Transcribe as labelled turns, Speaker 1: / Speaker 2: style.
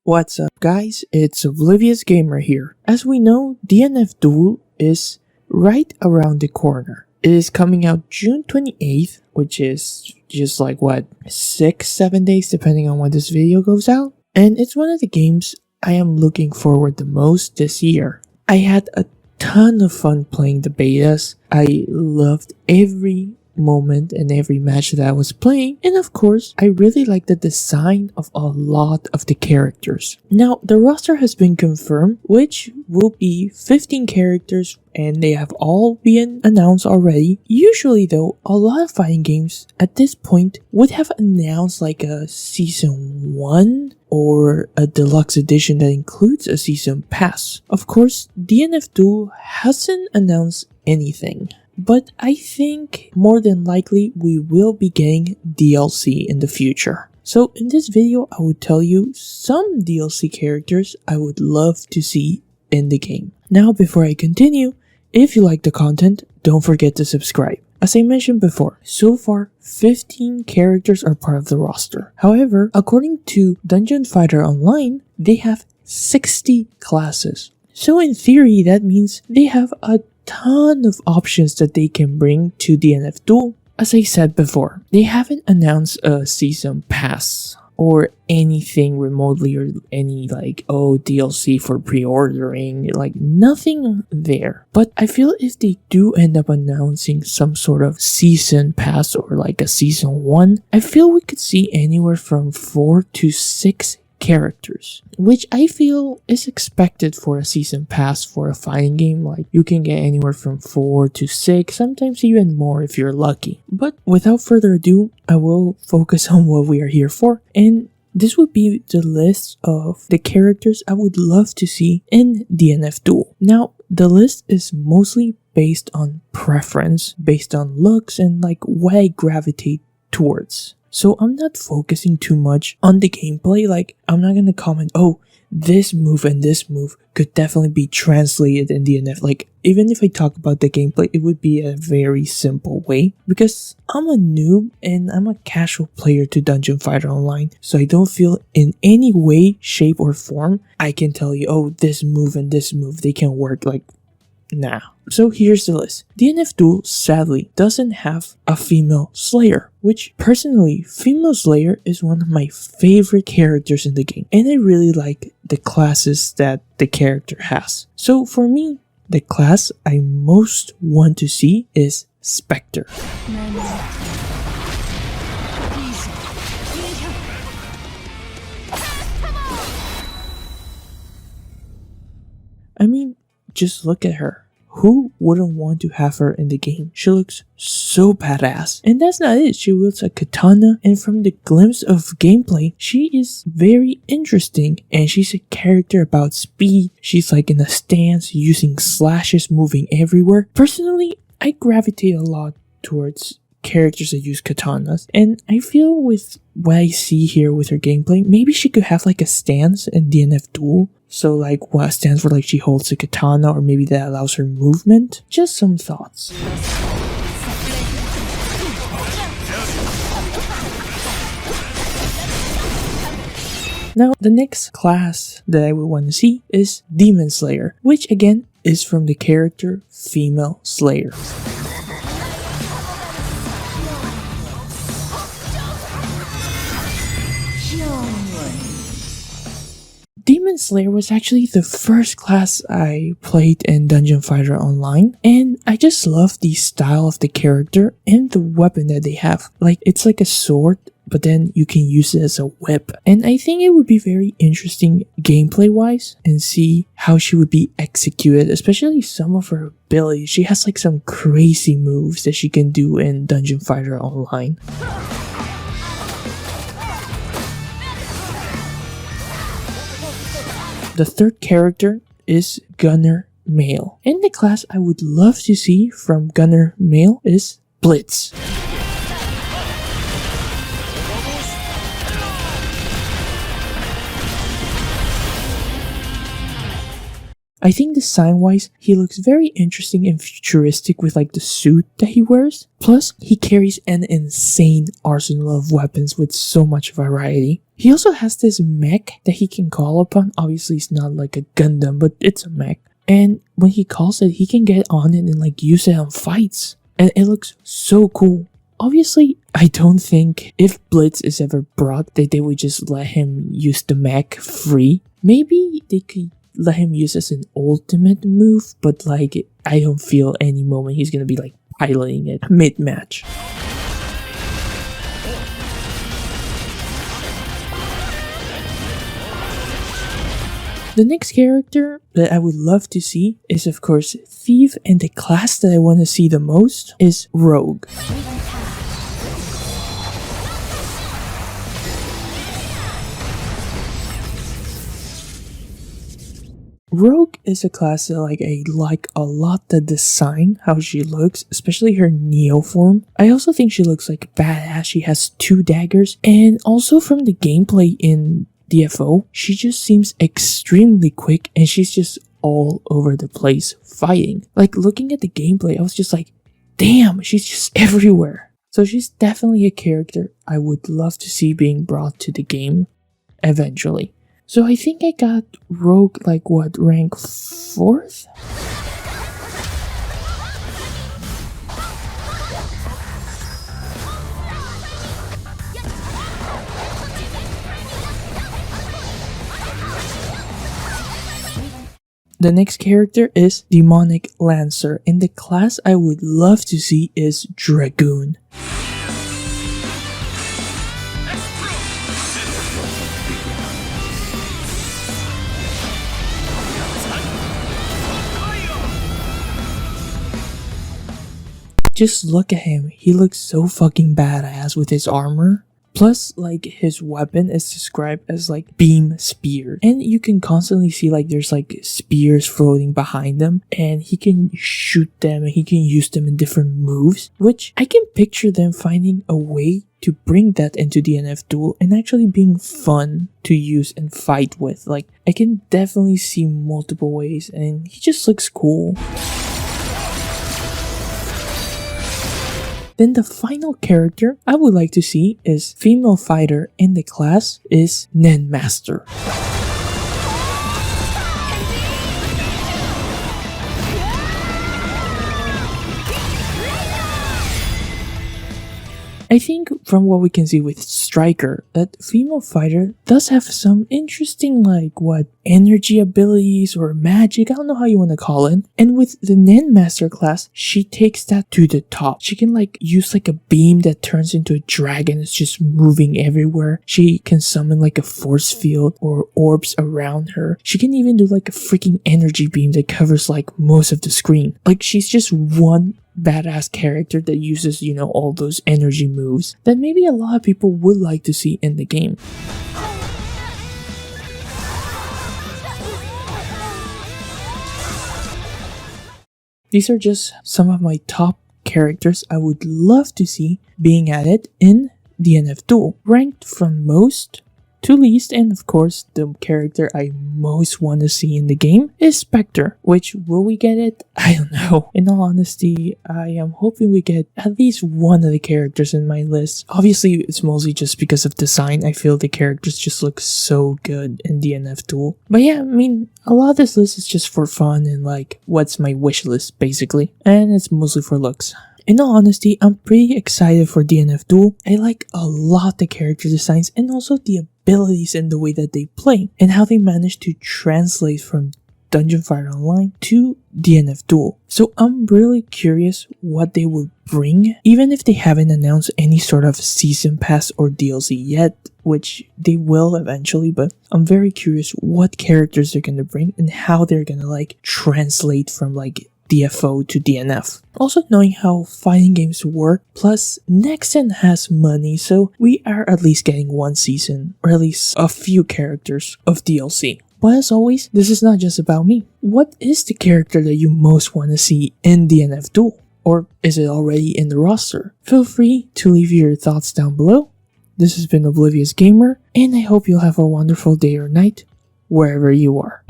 Speaker 1: What's up guys, it's Oblivious Gamer here. As we know, DNF Duel is right around the corner. It is coming out June 28th, which is just like 6-7 days depending on when this video goes out. And it's one of the games I am looking forward the most this year. I had a ton of fun playing the betas. I loved every moment and every match that I was playing, and of course I really like the design of a lot of the characters. Now the roster has been confirmed, which will be 15 characters, and they have all been announced already. Usually though, a lot of fighting games at this point would have announced like a season 1 or a deluxe edition that includes a season pass. Of course, DNF Duel hasn't announced anything, but I think more than likely we will be getting DLC in the future. So in this video I would tell you some DLC characters I would love to see in the game. Now before I continue, if you like the content, don't forget to subscribe. As I mentioned before, so far 15 characters are part of the roster. However, according to Dungeon Fighter Online, they have 60 classes. So in theory that means they have a ton of options that they can bring to DNF Duel. As I said before, they haven't announced a season pass or anything remotely, or any DLC for pre-ordering, nothing there. But I feel if they do end up announcing some sort of season pass or a season 1, I feel we could see anywhere from 4 to 6 characters, which I feel is expected for a season pass for a fighting game. You can get anywhere from 4 to 6, sometimes even more if you're lucky. But without further ado, I will focus on what we are here for, and this would be the list of the characters I would love to see in DNF Duel. Now, the list is mostly based on preference, based on looks, and what I gravitate towards. So I'm not focusing too much on the gameplay. I'm not gonna comment, oh, this move and this move could definitely be translated in DNF. Even if I talk about the gameplay, it would be a very simple way, because I'm a noob and I'm a casual player to Dungeon Fighter Online. So I don't feel in any way, shape or form I can tell you, oh, this move and this move, they can work. Nah. So here's the list. DNF Duel sadly doesn't have a female Slayer, which personally, female Slayer is one of my favorite characters in the game, and I really like the classes that the character has. So for me, the class I most want to see is Spectre. I mean, just look at her. Who wouldn't want to have her in the game? She looks so badass. And that's not it. She wields a katana, and from the glimpse of gameplay, she is very interesting, and she's a character about speed. She's in a stance, using slashes, moving everywhere. Personally, I gravitate a lot towards characters that use katanas, and I feel with what I see here with her gameplay, maybe she could have a stance in DNF Duel. So what stands for she holds a katana, or maybe that allows her movement. Just some thoughts. Now the next class that I would want to see is Demon Slayer, which again is from the character Female Slayer. Demon Slayer was actually the first class I played in Dungeon Fighter Online, and I just love the style of the character and the weapon that they have. It's like a sword, but then you can use it as a whip. And I think it would be very interesting gameplay wise, and see how she would be executed, especially some of her abilities. She has some crazy moves that she can do in Dungeon Fighter Online. The third character is Gunner Male, and the class I would love to see from Gunner Male is Blitz. I think design-wise, he looks very interesting and futuristic with like the suit that he wears. Plus, he carries an insane arsenal of weapons with so much variety. He also has this mech that he can call upon. Obviously, it's not like a Gundam, but it's a mech. And when he calls it, he can get on it and like use it on fights. And it looks so cool. Obviously, I don't think if Blitz is ever brought that they would just let him use the mech free. Maybe they could let him use as an ultimate move, but like I don't feel any moment he's gonna be like piloting it mid-match. The next character that I would love to see is of course Thief, and the class that I want to see the most is Rogue. Rogue is a class that I like a lot the design, how she looks, especially her Neo form. I also think she looks like badass. She has 2 daggers, and also from the gameplay in DFO, she just seems extremely quick and she's just all over the place fighting. Like looking at the gameplay, I was just like, damn, she's just everywhere. So she's definitely a character I would love to see being brought to the game eventually. So I think I got Rogue like what, rank 4th? The next character is Demonic Lancer, and the class I would love to see is Dragoon. Just look at him, he looks so fucking badass with his armor. Plus, like, his weapon is described as like beam spear, and you can constantly see like there's like spears floating behind them, and he can shoot them and he can use them in different moves, which I can picture them finding a way to bring that into DNF Duel and actually being fun to use and fight with. Like, I can definitely see multiple ways, and he just looks cool. Then the final character I would like to see is female fighter, and the class is Nen Master. I think from what we can see with Striker, that female fighter does have some interesting energy abilities or magic, I don't know how you want to call it. And with the Nen Master class, she takes that to the top. She can use a beam that turns into a dragon. It's just moving everywhere. She can summon a force field or orbs around her. She can even do a freaking energy beam that covers most of the screen. She's just one badass character that uses, all those energy moves that maybe a lot of people would like to see in the game. These are just some of my top characters I would love to see being added in DNF Duel, ranked from most to least, and of course the character I most want to see in the game is Spectre, which will we get it? I don't know. In all honesty, I am hoping we get at least one of the characters in my list. Obviously, it's mostly just because of design. I feel the characters just look so good in DNF Duel. But yeah, I mean, a lot of this list is just for fun and what's my wish list basically, and it's mostly for looks. In all honesty, I'm pretty excited for DNF Duel. I like a lot the character designs and also the abilities and the way that they play and how they manage to translate from Dungeon Fighter Online to DNF Duel. So I'm really curious what they will bring, even if they haven't announced any sort of season pass or DLC yet, which they will eventually, but I'm very curious what characters they're gonna bring and how they're gonna translate from DFO to DNF. Also knowing how fighting games work, plus Nexon has money, so we are at least getting one season, or at least a few characters of DLC. But as always, this is not just about me. What is the character that you most want to see in DNF Duel? Or is it already in the roster? Feel free to leave your thoughts down below. This has been Oblivious Gamer, and I hope you'll have a wonderful day or night, wherever you are.